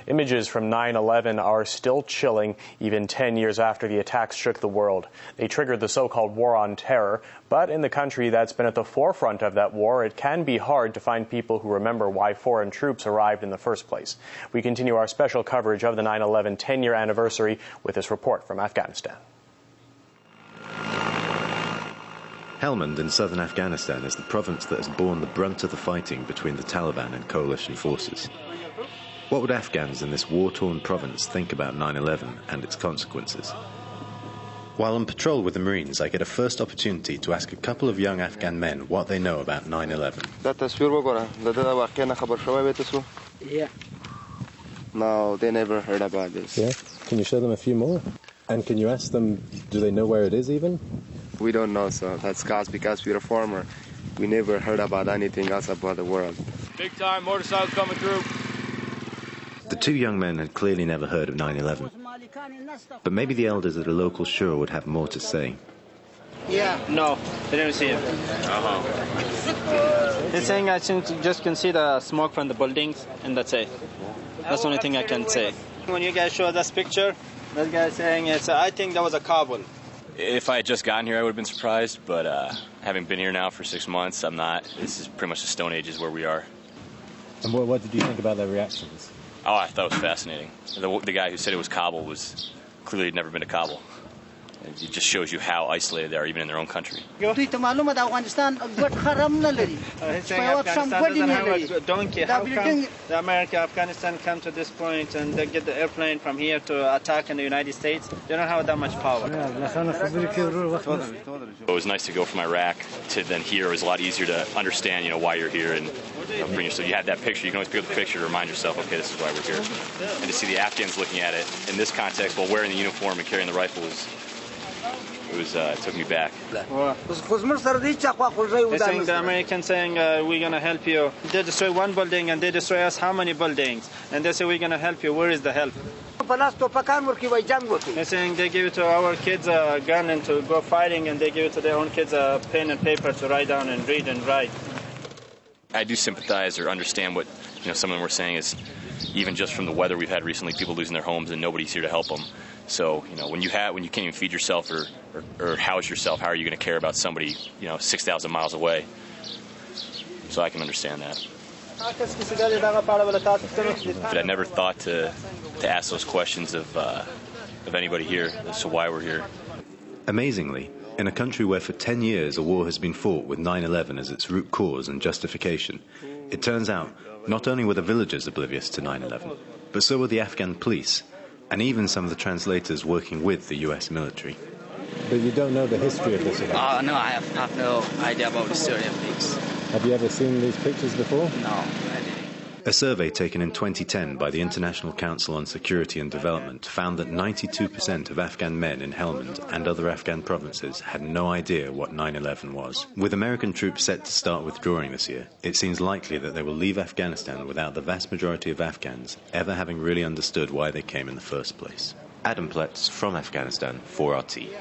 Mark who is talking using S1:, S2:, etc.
S1: Images from 9/11 are still chilling, even 10 years after the attacks shook the world. They triggered the so-called war on terror, but in the country that's been at the forefront of that war, it can be hard to find people who remember why foreign troops arrived in the first place. We continue our special coverage of the 9/11 10-year anniversary with this report from Afghanistan.
S2: Helmand in southern Afghanistan is the province that has borne the brunt of the fighting between the Taliban and coalition forces. What would Afghans in this war-torn province think about 9/11 and its consequences? While on patrol with the Marines, I get a first opportunity to ask a couple of young Afghan men what they know about 9/11.
S3: Yeah.
S4: No, they never heard about this.
S5: Yeah? Can you show them a few more? And can you ask them, do they know where it is even?
S4: We don't know, so that's because we're a farmer. We never heard about anything else about the world.
S6: Big time motorcycle coming through.
S2: The two young men had clearly never heard of 9/11. But maybe the elders at a local shul would have more to say.
S3: Yeah.
S7: No, they didn't see it. They're saying I just can see the smoke from the buildings, and that's it. That's the only thing I can say. When you guys show this picture, that guy saying I think that was a Kabul.
S6: If I had just gotten here, I would have been surprised, but having been here now for 6 months, I'm not. This is pretty much the Stone Age is where we are.
S5: And what did you think about their reactions?
S6: Oh, I thought it was fascinating. The guy who said it was Kabul was clearly had never been to Kabul. It just shows you how isolated they are, even in their own country.
S7: He's saying Afghanistan doesn't have a donkey. How come the Afghanistan come to this point and they get the airplane from here to attack in the United States? They don't have that much power.
S6: It was nice to go from Iraq to then here. It was a lot easier to understand, why you're here and bring yourself. You had that picture. You can always pick up the picture to remind yourself, okay, this is why we're here. And to see the Afghans looking at it in this context while wearing the uniform and carrying the rifle it took me back.
S7: They're saying the Americans saying we're going to help you. They destroy one building and they destroy us how many buildings? And they say we're going to help you. Where is the help? They're saying they give it to our kids a gun and to go fighting, and they give it to their own kids a pen and paper to write down and read and write.
S6: I do sympathize or understand what some of them were saying is even just from the weather we've had recently, people losing their homes and nobody's here to help them. So, when you can't even feed yourself or house yourself, how are you going to care about somebody, 6,000 miles away? So I can understand that. But I never thought to ask those questions of anybody here as to why we're here.
S2: Amazingly, in a country where for 10 years a war has been fought with 9/11 as its root cause and justification, it turns out not only were the villagers oblivious to 9/11, but so were the Afghan police, and even some of the translators working with the US military.
S5: But you don't know the history of this event?
S3: No, I have no idea about the story of things.
S5: Have you ever seen these pictures before?
S3: No, I didn't.
S2: A survey taken in 2010 by the International Council on Security and Development found that 92% of Afghan men in Helmand and other Afghan provinces had no idea what 9/11 was. With American troops set to start withdrawing this year, it seems likely that they will leave Afghanistan without the vast majority of Afghans ever having really understood why they came in the first place. Adam Pletz from Afghanistan for RT.